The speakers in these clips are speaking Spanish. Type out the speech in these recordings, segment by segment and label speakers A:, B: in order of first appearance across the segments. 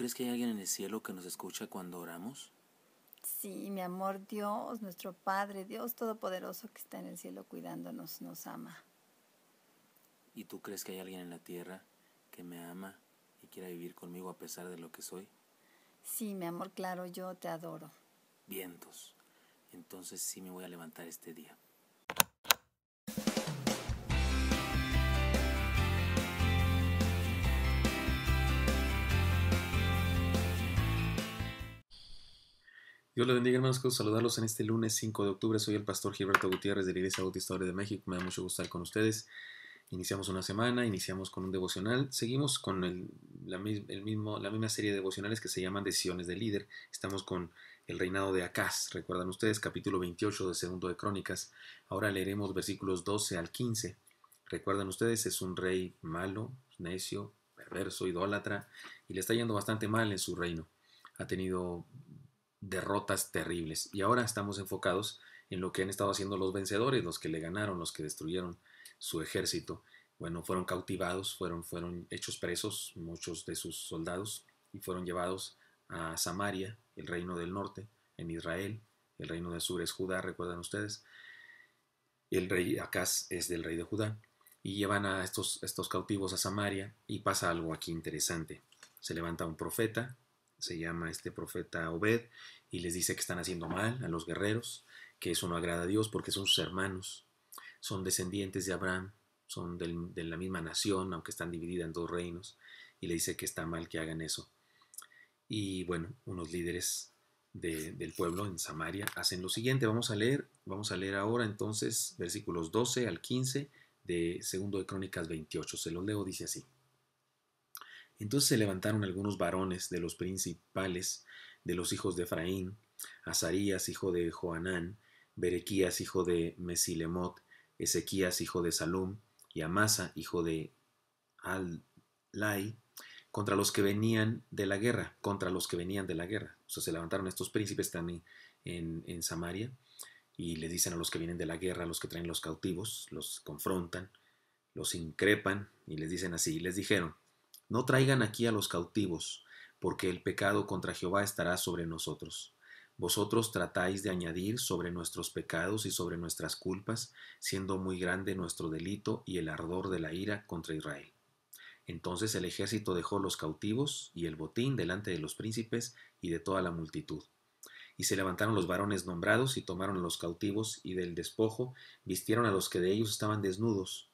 A: crees que hay alguien en el cielo que nos escucha cuando oramos?
B: Sí, mi amor, Dios, nuestro Padre, Dios Todopoderoso que está en el cielo cuidándonos, nos ama.
A: ¿Y tú crees que hay alguien en la tierra que me ama y quiera vivir conmigo a pesar de lo que soy?
B: Sí, mi amor, claro, yo te adoro.
A: Vientos. Entonces sí me voy a levantar este día.
C: Dios les bendiga, hermanos, quiero saludarlos en este lunes 5 de octubre. Soy el pastor Gilberto Gutiérrez de la Iglesia Bautista de México. Me da mucho gusto estar con ustedes. Iniciamos una semana, iniciamos con un devocional. Seguimos con la misma serie de devocionales que se llaman Decisiones de Líder. Estamos con el reinado de Acaz. Recuerdan ustedes, capítulo 28 de Segundo de Crónicas. Ahora leeremos versículos 12 al 15. Recuerdan ustedes, es un rey malo, necio, perverso, idólatra, y le está yendo bastante mal en su reino. Ha tenido derrotas terribles. Y ahora estamos enfocados en lo que han estado haciendo los vencedores, los que le ganaron, los que destruyeron su ejército. Bueno, fueron cautivados, fueron hechos presos muchos de sus soldados y fueron llevados a Samaria, el reino del norte, en Israel. El reino del sur es Judá, recuerdan ustedes. El rey Acaz es del rey de Judá. Y llevan a estos cautivos a Samaria y pasa algo aquí interesante. Se levanta un profeta, se llama este profeta Obed, y les dice que están haciendo mal a los guerreros, que eso no agrada a Dios porque son sus hermanos, son descendientes de Abraham, son de la misma nación, aunque están divididas en dos reinos, y le dice que está mal que hagan eso. Y bueno, unos líderes del pueblo en Samaria hacen lo siguiente. Vamos a leer ahora entonces versículos 12 al 15 de Segundo de Crónicas 28. Se los leo, dice así. Entonces se levantaron algunos varones de los principales de los hijos de Efraín, Azarías, hijo de Joanán, Berequías, hijo de Mesilemot, Ezequías, hijo de Salum, y Amasa, hijo de Alai, contra los que venían de la guerra. O sea, se levantaron estos príncipes también en Samaria y le dicen a los que vienen de la guerra, a los que traen los cautivos, los confrontan, los increpan y les dicen así. Les dijeron: no traigan aquí a los cautivos, porque el pecado contra Jehová estará sobre nosotros. Vosotros tratáis de añadir sobre nuestros pecados y sobre nuestras culpas, siendo muy grande nuestro delito y el ardor de la ira contra Israel. Entonces el ejército dejó los cautivos y el botín delante de los príncipes y de toda la multitud. Y se levantaron los varones nombrados y tomaron a los cautivos, y del despojo vistieron a los que de ellos estaban desnudos.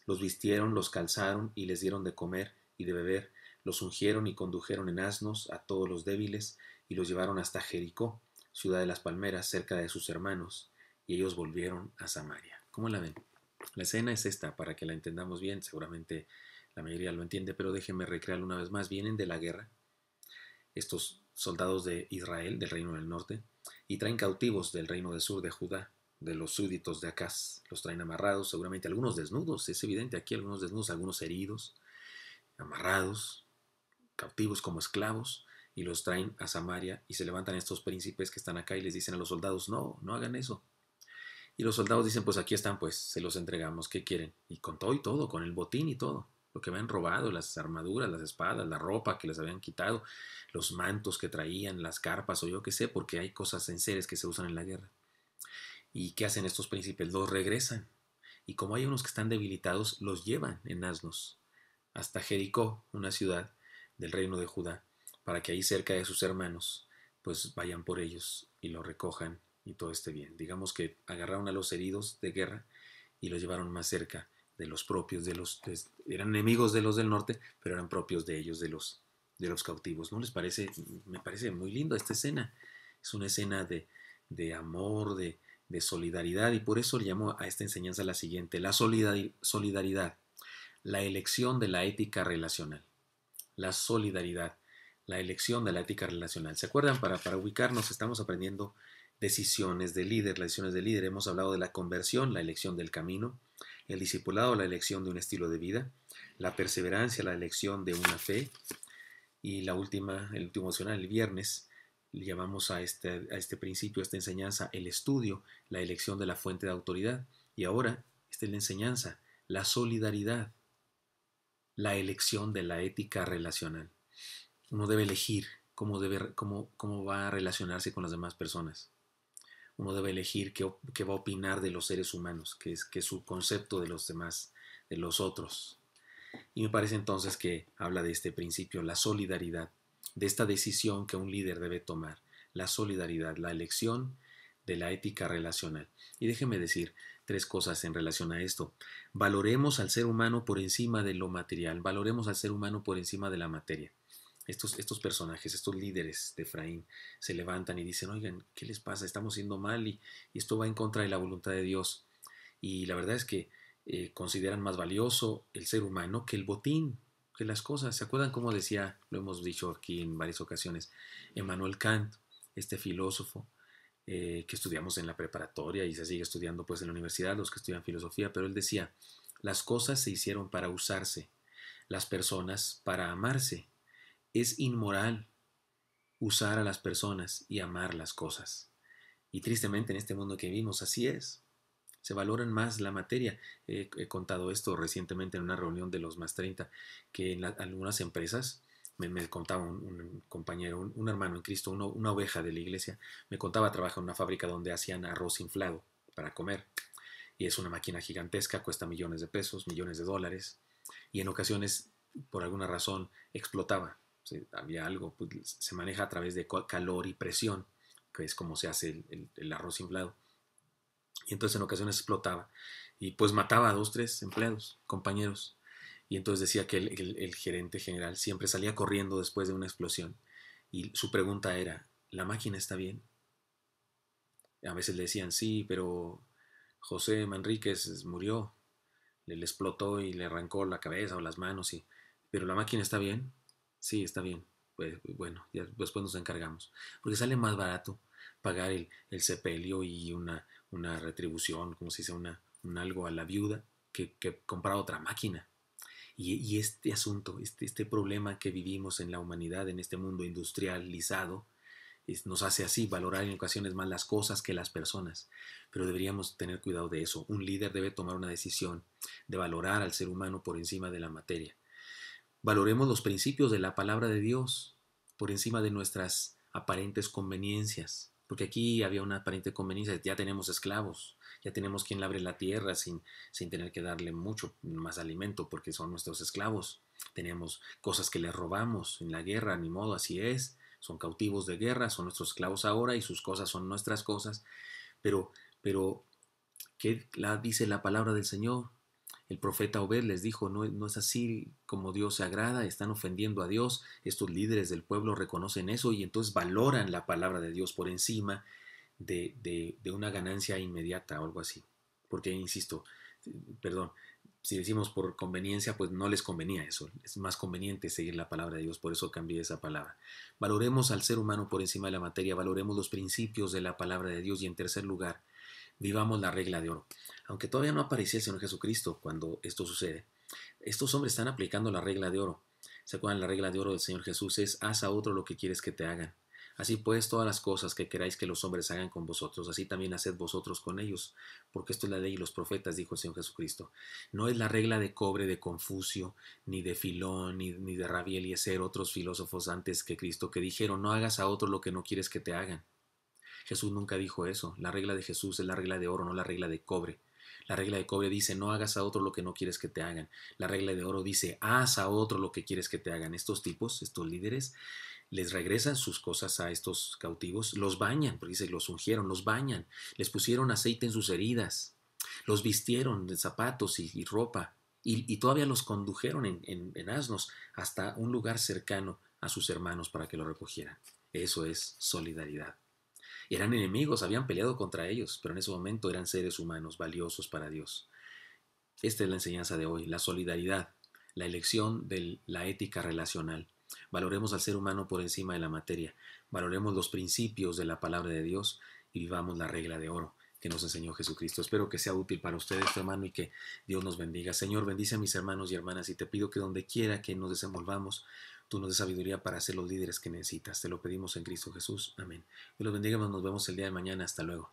C: Los vistieron, los calzaron y les dieron de comer y de beber, los ungieron y condujeron en asnos a todos los débiles y los llevaron hasta Jericó, ciudad de las palmeras, cerca de sus hermanos, y ellos volvieron a Samaria. ¿Cómo la ven? La escena es esta, para que la entendamos bien. Seguramente la mayoría lo entiende, pero déjenme recrearlo una vez más. Vienen de la guerra estos soldados de Israel, del reino del norte, y traen cautivos del reino del sur de Judá, de los súbditos de Acaz. Los traen amarrados, seguramente algunos desnudos, es evidente aquí algunos desnudos, algunos heridos, amarrados, cautivos como esclavos, y los traen a Samaria, y se levantan estos príncipes que están acá y les dicen a los soldados: no, no hagan eso. Y los soldados dicen: pues aquí están, pues se los entregamos, ¿qué quieren? Y con todo y todo, con el botín y todo, lo que habían robado, las armaduras, las espadas, la ropa que les habían quitado, los mantos que traían, las carpas o yo qué sé, porque hay cosas enseres que se usan en la guerra. ¿Y qué hacen estos príncipes? Los regresan. Y como hay unos que están debilitados, los llevan en asnos hasta Jericó, una ciudad del reino de Judá, para que ahí cerca de sus hermanos, pues vayan por ellos y lo recojan y todo esté bien. Digamos que agarraron a los heridos de guerra y los llevaron más cerca de los propios, eran enemigos de los del norte, pero eran propios de ellos, de los cautivos. ¿No les parece? Me parece muy linda esta escena. Es una escena de amor, de solidaridad, y por eso le llamo a esta enseñanza la siguiente: la solidaridad, la elección de la ética relacional. La solidaridad, la elección de la ética relacional. ¿Se acuerdan? Para ubicarnos, estamos aprendiendo decisiones de líder. Las decisiones de líder, hemos hablado de la conversión, la elección del camino; el discipulado, la elección de un estilo de vida; la perseverancia, la elección de una fe; y el último devocional, el viernes, le llamamos a este principio, a esta enseñanza, el estudio, la elección de la fuente de autoridad. Y ahora, esta es la enseñanza, la solidaridad, la elección de la ética relacional. Uno debe elegir cómo va a relacionarse con las demás personas. Uno debe elegir qué va a opinar de los seres humanos, que es su concepto de los demás, de los otros. Y me parece entonces que habla de este principio, la solidaridad, de esta decisión que un líder debe tomar, la solidaridad, la elección de la ética relacional. Y déjeme decir 3 cosas en relación a esto. Valoremos al ser humano por encima de lo material, valoremos al ser humano por encima de la materia. Estos personajes, estos líderes de Efraín se levantan y dicen, oigan, ¿qué les pasa? Estamos haciendo mal y esto va en contra de la voluntad de Dios. Y la verdad es que consideran más valioso el ser humano que el botín, que las cosas. ¿Se acuerdan cómo decía, lo hemos dicho aquí en varias ocasiones, Emmanuel Kant, este filósofo que estudiamos en la preparatoria y se sigue estudiando pues en la universidad, los que estudian filosofía, pero él decía, las cosas se hicieron para usarse, las personas para amarse. Es inmoral usar a las personas y amar las cosas. Y tristemente en este mundo que vivimos así es. Se valoran más la materia. He contado esto recientemente en una reunión de los más 30, que en algunas empresas, me contaba un compañero, un hermano en Cristo, una oveja de la iglesia, me contaba, trabaja en una fábrica donde hacían arroz inflado para comer. Y es una máquina gigantesca, cuesta millones de pesos, millones de dólares. Y en ocasiones, por alguna razón, explotaba. Había algo, pues, se maneja a través de calor y presión, que es como se hace el arroz inflado. Y entonces en ocasiones explotaba y pues mataba a 2, 3 empleados, compañeros. Y entonces decía que el gerente general siempre salía corriendo después de una explosión y su pregunta era, ¿la máquina está bien? A veces le decían, sí, pero José Manríquez murió, le explotó y le arrancó la cabeza o las manos, pero la máquina está bien, sí, está bien. Pues bueno, ya después nos encargamos. Porque sale más barato pagar el sepelio y una retribución, como se dice, un algo a la viuda, que comprar otra máquina. Y este asunto, este problema que vivimos en la humanidad, en este mundo industrializado, nos hace así valorar en ocasiones más las cosas que las personas. Pero deberíamos tener cuidado de eso. Un líder debe tomar una decisión de valorar al ser humano por encima de la materia. Valoremos los principios de la palabra de Dios por encima de nuestras aparentes conveniencias. Porque aquí había una aparente conveniencia, ya tenemos esclavos, ya tenemos quien labre la tierra sin tener que darle mucho más alimento porque son nuestros esclavos. Tenemos cosas que les robamos en la guerra, ni modo, así es. Son cautivos de guerra, son nuestros esclavos ahora y sus cosas son nuestras cosas. Pero ¿qué dice la palabra del Señor? El profeta Obed les dijo, no es así como Dios se agrada, están ofendiendo a Dios, estos líderes del pueblo reconocen eso y entonces valoran la palabra de Dios por encima de una ganancia inmediata o algo así. Porque, insisto, perdón, si decimos por conveniencia, pues no les convenía eso, es más conveniente seguir la palabra de Dios, por eso cambié esa palabra. Valoremos al ser humano por encima de la materia, valoremos los principios de la palabra de Dios y en tercer lugar, vivamos la regla de oro. Aunque todavía no aparecía el Señor Jesucristo cuando esto sucede, estos hombres están aplicando la regla de oro. ¿Se acuerdan? La regla de oro del Señor Jesús es, haz a otro lo que quieres que te hagan. Así pues, todas las cosas que queráis que los hombres hagan con vosotros, así también haced vosotros con ellos, porque esto es la ley y los profetas, dijo el Señor Jesucristo. No es la regla de cobre de Confucio, ni de Filón, ni de Rabí Eliezer, otros filósofos antes que Cristo, que dijeron, no hagas a otro lo que no quieres que te hagan. Jesús nunca dijo eso. La regla de Jesús es la regla de oro, no la regla de cobre. La regla de cobre dice, no hagas a otro lo que no quieres que te hagan. La regla de oro dice, haz a otro lo que quieres que te hagan. Estos tipos, estos líderes, les regresan sus cosas a estos cautivos, los bañan, porque dice, los ungieron, los bañan, les pusieron aceite en sus heridas, los vistieron de zapatos y ropa, y todavía los condujeron en asnos hasta un lugar cercano a sus hermanos para que lo recogieran. Eso es solidaridad. Eran enemigos, habían peleado contra ellos, pero en ese momento eran seres humanos valiosos para Dios. Esta es la enseñanza de hoy, la solidaridad, la elección de la ética relacional. Valoremos al ser humano por encima de la materia, valoremos los principios de la palabra de Dios y vivamos la regla de oro que nos enseñó Jesucristo. Espero que sea útil para ustedes, hermano, y que Dios nos bendiga. Señor, bendice a mis hermanos y hermanas y te pido que donde quiera que nos desenvolvamos, tú nos des sabiduría para ser los líderes que necesitas. Te lo pedimos en Cristo Jesús. Amén. Dios los bendiga, nos vemos el día de mañana. Hasta luego.